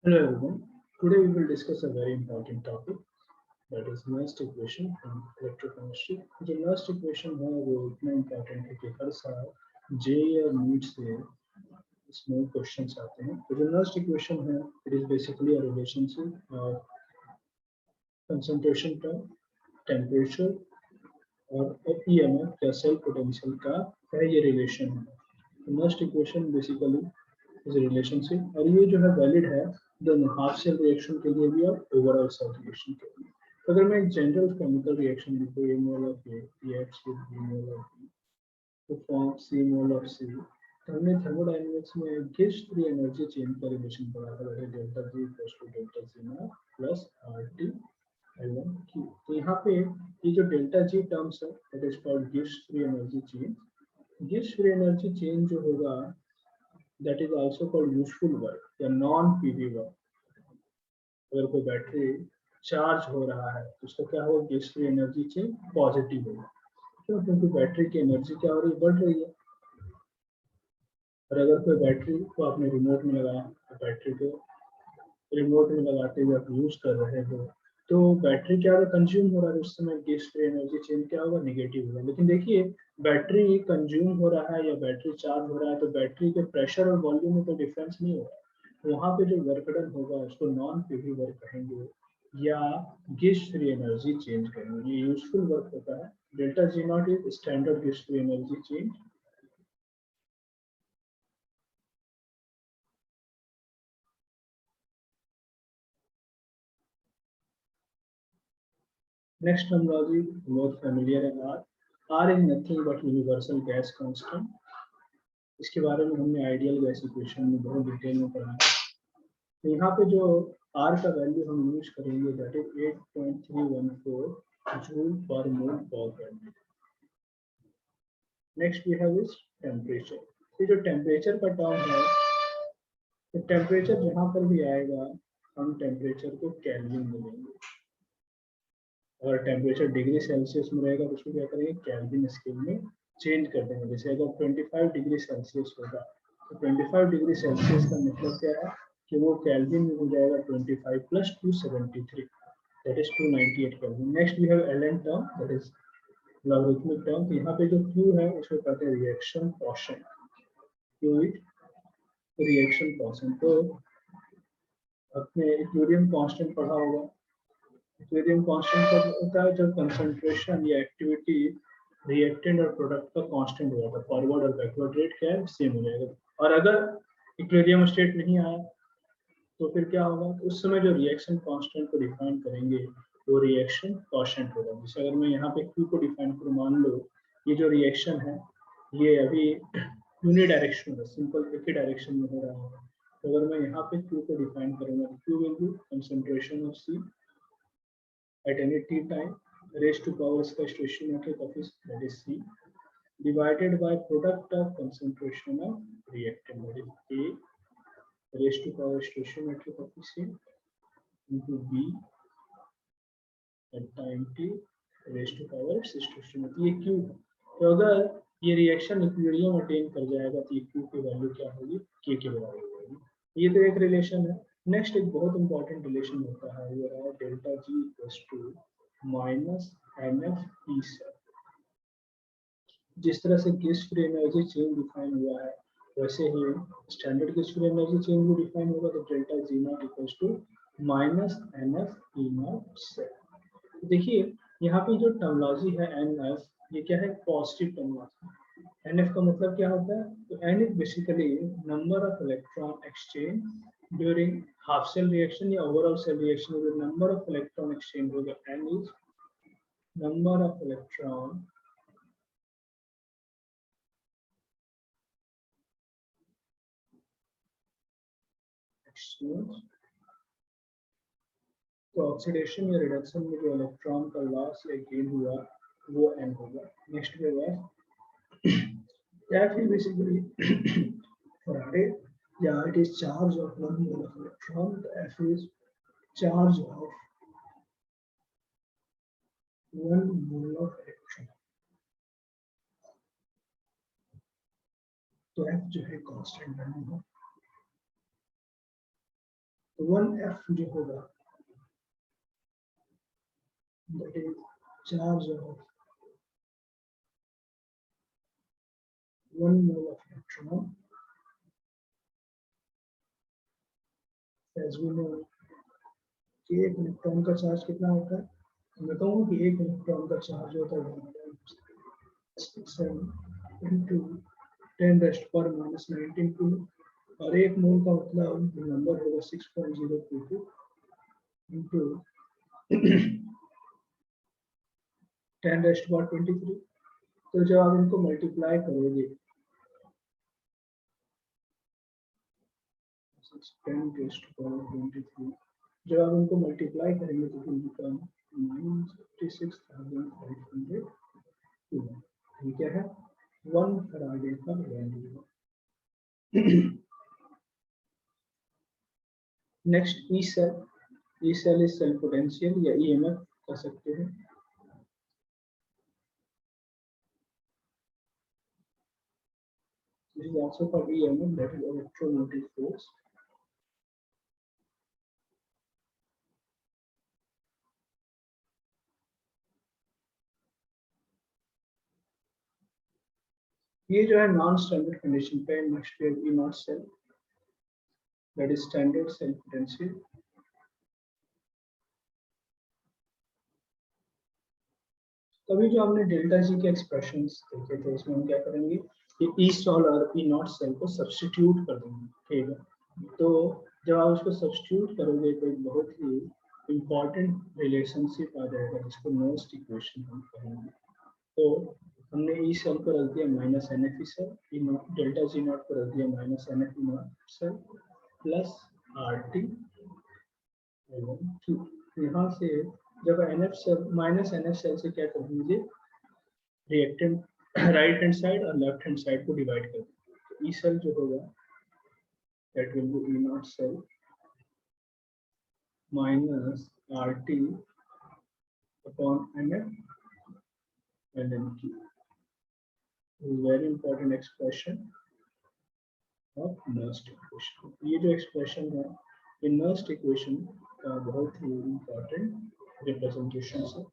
Hello everyone. Today we will discuss a very important topic that is Nernst equation from electrochemistry. जो Nernst equation है वो इतना important है कि हर साल जे या नीट से इसमें क्वेश्चंस आते हैं. तो जो Nernst equation है, it is basically a relationship of concentration term, temperature और EMF या सेल पोटेंशियल का है ये रिलेशन है. तो Nernst equation basically is a relationship और ये जो है वैलिड है दोनों हाफ सेल रिएक्शन के लिए भी और ओवरऑल सेल रिएक्शन के लिए. तो अगर मैं एक जनरल केमिकल रिएक्शन लिखूँ A mole of A reacts with B mole of B to form C mole of C. तो हमने थर्मोडायनेमिक्स में गिब्स फ्री एनर्जी चेंज का रिलेशन पढ़ा था, delta G equals to delta G not plus R T L1 Q. तो यहाँ पे ये जो डेल्टा जी टर्म्स है that is called Gibbs free energy change. Gibbs free energy change जो होगा that is also called useful work या non PV work. अगर कोई बैटरी चार्ज हो रहा है तो उसका क्या होगा, Gibbs free energy change positive होगा. क्यों? क्योंकि बैटरी की एनर्जी क्या हो रही है, बढ़ रही है. और अगर कोई बैटरी को आपने रिमोट में लगाया तो बैटरी को रिमोट में लगाते हुए आप यूज कर रहे हो तो बैटरी क्या होगा, कंज्यूम हो रहा है. उस समय गिब्स फ्री एनर्जी चेंज क्या होगा, नेगेटिव होगा. लेकिन देखिए बैटरी कंज्यूम हो रहा है या बैटरी चार्ज हो रहा है तो बैटरी के प्रेशर और वॉल्यूम में कोई डिफरेंस नहीं हो रहा है. वहाँ पे जो वर्क डन होगा उसको नॉन पीवी वर्क कहेंगे या गिब्स फ्री एनर्जी चेंज कहेंगे. ये यूजफुल वर्क होता है. Delta G not is standard Gibbs free energy change. Next terminology बहुत familiar है R. R is nothing but universal gas constant. इसके बारे में हमने आइडियल गैस इक्वेशन में बहुत डिटेल में पढ़ा है. तो यहाँ पे जो R का वैल्यू हम यूज करेंगे that is 8.314 joule per mole पर value. Next we have is temperature. ये जो टेम्परेचर का टर्म है तो टेम्परेचर जहाँ पर भी आएगा हम टेम्परेचर को केल्विन में लेंगे. अगर टेम्परेचर डिग्री सेल्सियस में रहेगा तो उसको क्या करेंगे, केल्विन स्केल में चेंज कर देंगे. जैसे अगर 25 डिग्री सेल्सियस होगा तो 25 डिग्री सेल्सियस का मतलब क्या है कि वो केल्विन में हो जाएगा 25 plus 273 that is 298 kelvin. Next we have LN term that is logarithmic term. तो यहाँ पे जो Q है उसको कहते हैं reaction quotient. Q is reaction quotient. तो अपने इक्विलिब्रियम कांस्टेंट पढ़ा होगा. इक्विलिब्रियम कांस्टेंट कब होता है, जब कंसंट्रेशन या एक्टिविटी रिएक्टेंट और प्रोडक्ट का कांस्टेंट हो जाता है. फॉरवर्ड और बैकवर्ड रेट क्या है, सेम हो जाएगा. और अगर इक्विलिब्रियम स्टेट नहीं आया तो फिर क्या होगा, उस समय जो रिएक्शन कांस्टेंट को डिफाइन करेंगे वो रिएक्शन कोशेंट होगा. जैसे अगर मैं यहाँ पे Q को डिफाइन करूँ, मान लो ये जो रिएक्शन है ये अभी यूनि डायरेक्शन है, सिंपल एक ही डायरेक्शन में हो रहा है. तो अगर मैं यहाँ पे Q को डिफाइन करूँगा तो Q will be concentration of C at any t time raised to power इसका stoichiometric office that is C divided by product of concentration of reactant that is A raised to power stoichiometric office into B at time t raised to power stoichiometric. ये Q है. तो अगर ये reaction equilibrium attain कर जाएगा तो ये Q की वैल्यू क्या होगी, K के बराबर हो जाएगी. ये तो एक रिलेशन है. नेक्स्ट एक बहुत इंपॉर्टेंट रिलेशन होता है वो है delta G equals to minus N F P cell. जिस तरह से Gibbs free energy change define हुआ है वैसे ही standard Gibbs free energy change भी डिफाइन होगा. तो delta G not equals to minus N F P not cell. देखिए यहाँ पे जो टर्मिनोलॉजी है एन एफ ये क्या है, पॉजिटिव टर्मिनोलॉजी. एन एफ का मतलब क्या होता है, तो N is basically number of electron exchange during half cell reaction या overall cell reaction with number of electron exchange होगा. n is number of electron exchange. तो ऑक्सीडेशन या रिडक्शन में जो इलेक्ट्रॉन का लॉस या गेन हुआ वो n होगा. नेक्स्ट पे है that is basically Faraday. Yeah, it is charge of one mole of electron. The F is charge of one mole of electron. तो F जो है कांस्टेंट वैल्यू है. तो 1F जो होगा that is charge of 1 mole of electron, as we know कि एक electron का चार्ज कितना होता है, मैं कहूँगा कि एक इलेक्ट्रॉन का चार्ज होता है 1.67 into 10⁻⁻19 कूलम, और एक मोल का मतलब नंबर होगा 6.022 into 10⁻23। तो जब आप इनको मल्टीप्लाई करोगे 10⁻23, जब आप इनको मल्टीप्लाई करेंगे तो इनका 96,500 कूलम। ठीक है 1 फराडे का value. Next E cell is cell potential या ईएमएफ कह सकते हैं। This is also called EMF, that is electromotive force. ये जो है नॉन स्टैंडर्ड कंडीशन पे next we E not cell, that is standard cell potential. तभी जो हमने डेल्टा जी के एक्सप्रेशंस देखे थे उसमें हम क्या करेंगे कि ई सेल और ई नॉट सेल को सब्स्टिट्यूट कर देंगे। ठीक है, तो जब आप उसको सब्स्टिट्यूट करोगे तो एक बहुत ही इंपॉर्टेंट रिलेशनशिप आ जाएगा जिसको नोस्ट इक्वेशन हम कहेंगे। तो हमने ई सेल को रख दिया minus N F E cell, delta G not को रख दिया minus N F E not cell plus R T. यहाँ से जब N F cell minus N F cell से क्या कर दीजिए, रिएक्टेंट राइट हैंड साइड और लेफ्ट हैंड साइड को डिवाइड कर दीजिए। तो ई सेल जो होगा that will be E not cell minus R T upon N F and N Q. Very important expression of Nernst equation. ये जो expression है ये नर्स्ट इक्वेशन का बहुत ही इंपॉर्टेंट रिप्रेजेंटेशन है।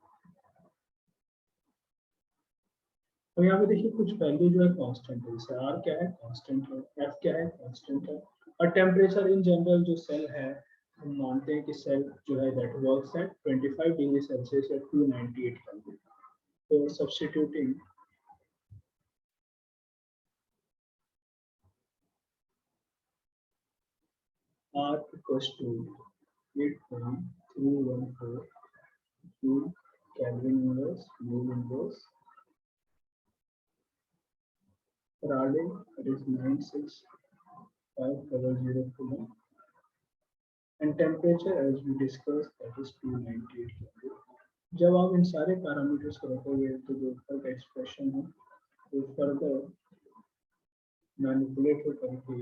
तो यहाँ पे देखिए कुछ वैल्यू जो है कांस्टेंट है, जैसे आर क्या है कांस्टेंट है, एफ क्या है कांस्टेंट है, और टेम्परेचर इन जनरल जो सेल है हम मानते हैं कि सेल जो है that works at 25 degree Celsius या 298 केल्विन। तो substituting R equals to 8.314 joule Kelvin inverse mole inverse Faraday, that is 96500 coulomb, and temperature as we discussed that is 298 Kelvin. जब आप इन सारे पैरामीटर्स को रखोगे तो जो ऊपर का एक्सप्रेशन है वो फर्दर मैनिपुलेट हो करके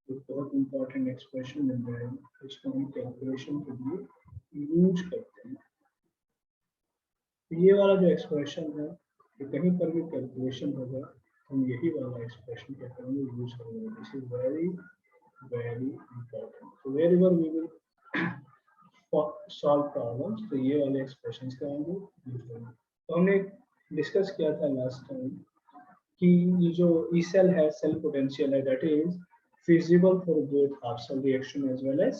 एक बहुत इंपॉर्टेंट एक्सप्रेशन मिल जाएगा जिसको हम कैलकुलेशन के लिए यूज करते हैं। ये वाला जो एक्सप्रेशन है तो कहीं पर भी कैलकुलेशन होगा हम यही वाला एक्सप्रेशन क्या करेंगे यूज करेंगे। This is very very important. तो wherever we will solve problems तो ये वाले एक्सप्रेशंस का हम यूज करेंगे। तो हमने डिस्कस किया था लास्ट टाइम कि ये जो ई सेल है सेल पोटेंशियल है that is feasible for both half cell reaction as well as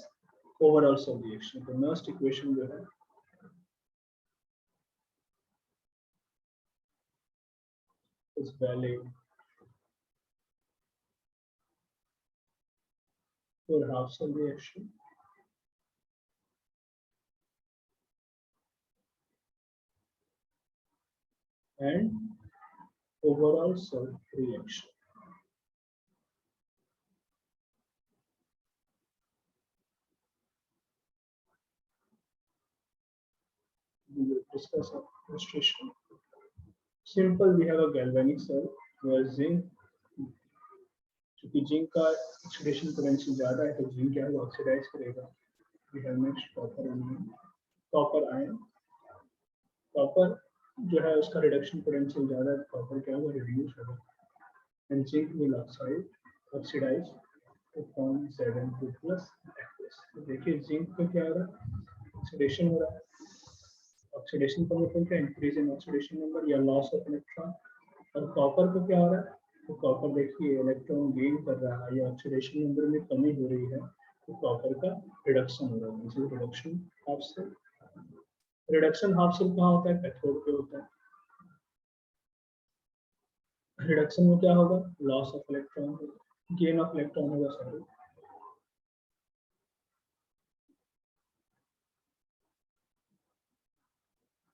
overall cell reaction. तो नर्स्ट इक्वेशन जो है is valid for half cell reaction and overall cell reaction. We will discuss a illustration. Simple, we have a galvanic cell where zinc, क्योंकि zinc का oxidation potential ज्यादा है तो zinc क्या है ऑक्सीडाइज करेगा। We have next copper ion. Copper जो है उसका रिडक्शन पोटेंशियल ज्यादा है, कॉपर क्या होगा रिड्यूस होगा and zinc will oxidize to form Zn2 plus देखिए जिंक पे क्या हो रहा है, ऑक्सीडेशन हो रहा है। ऑक्सीडेशन का मतलब क्या, इंक्रीज इन ऑक्सीडेशन नंबर या लॉस ऑफ इलेक्ट्रॉन। और कॉपर पे क्या हो रहा है, तो कॉपर देखिए इलेक्ट्रॉन गेन कर रहा है या ऑक्सीडेशन नंबर में कमी हो रही है, तो कॉपर का रिडक्शन हो रहा है, जैसे reduction half cell. Reduction half cell कहाँ होता है, कैथोड पे होता है। रिडक्शन में क्या होगा, loss of electron, gain of electron होगा, सॉरी।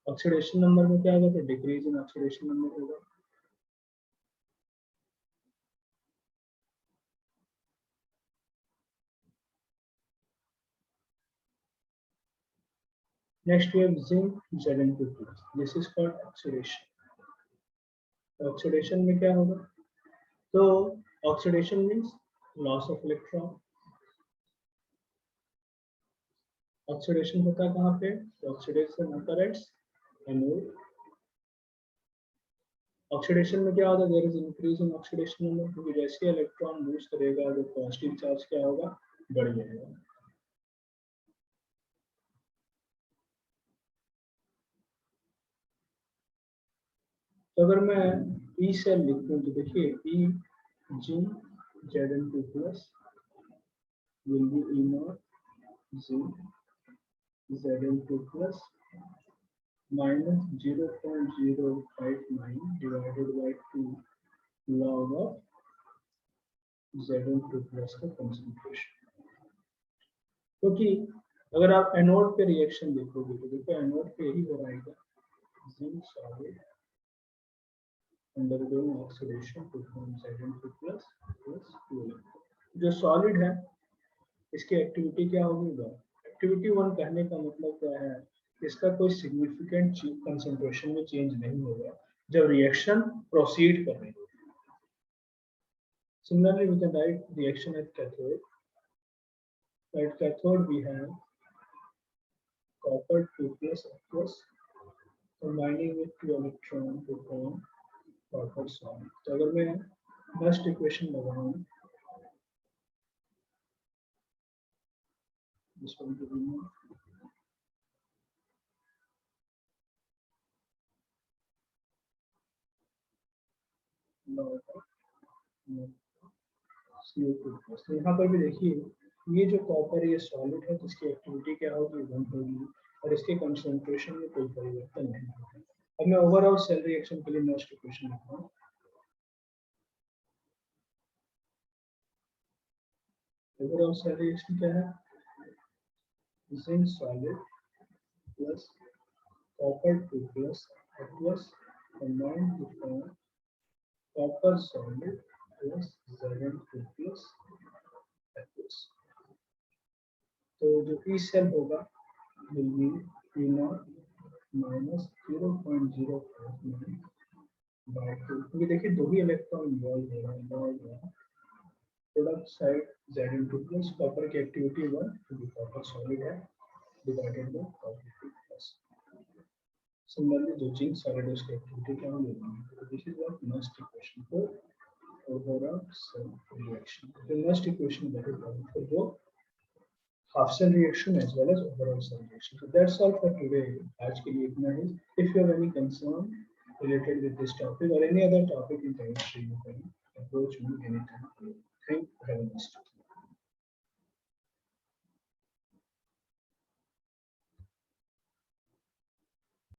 ऑक्सीडेशन नंबर में क्या होगा, तो डिक्रीज इन ऑक्सीडेशन नंबर होगा। Next we have zinc Zn2+. This is called oxidation. Oxidation में क्या होगा, तो oxidation means loss of electron. Oxidation होता है कहाँ पे, तो ऑक्सीडेशन occurs एनोड। ऑक्सीडेशन में क्या होता है, there is increase in oxidation number, क्योंकि जैसे इलेक्ट्रॉन मूव करेगा तो पॉजिटिव चार्ज क्या होगा, बढ़ जाएगा। तो अगर मैं ई सेल लिखूं तो देखिए ई zinc Zn2+ will be E naught zinc Zn2+ minus 0.059 divided by 2 log of Zn2+ का कंसंट्रेशन। क्योंकि अगर आप एनोड पे रिएक्शन देखोगे तो देखो एनोड पे यही हो रहेगा, zinc solid undergoing oxidation to form Zn2+ plus 2 electron। जो सॉलिड है इसकी एक्टिविटी क्या होगी, एक्टिविटी 1 कहने का मतलब क्या है, इसका कोई सिग्निफिकेंट कंसंट्रेशन में चेंज नहीं होगा जब रिएक्शन प्रोसीड कर रही है। Similarly, we can write reaction at cathode. At cathode we have copper 2+ aqueous combining with 2 electron to form copper solid. तो अगर मैं फर्स्ट इक्वेशन लगाऊं, this one to remove, CO2+। तो यहाँ पर भी देखिए ये जो कॉपर ये सॉलिड है तो इसकी एक्टिविटी क्या होगी, 1 होगी और इसके कंसंट्रेशन में कोई परिवर्तन नहीं होगा। अब मैं ओवरऑल सेल रिएक्शन के लिए नेक्स्ट इक्वेशन लिखता हूँ। ओवरऑल सेल रिएक्शन क्या है, zinc solid plus copper 2+ aqueous combined to form copper solid plus Zn2+ aqueous। तो जो ई सेल होगा will be E naught minus 0.059 by 2, क्योंकि देखिए दो ही इलेक्ट्रॉन इन्वॉल्व हो रहा है। प्रोडक्ट साइड Zn2+, कॉपर की एक्टिविटी 1 क्योंकि कॉपर सॉलिड है, divided by copper 2+। Similarly, the zinc solid is activity can be known. So this is what next equation for overall cell reaction. The next equation that is valid for both half cell reaction as well as overall cell reaction. So that's all for today. आज के लिए इतना ही। If you have any concern related with this topic or any other topic in chemistry, you can approach me anytime. Thank you. Have a nice day.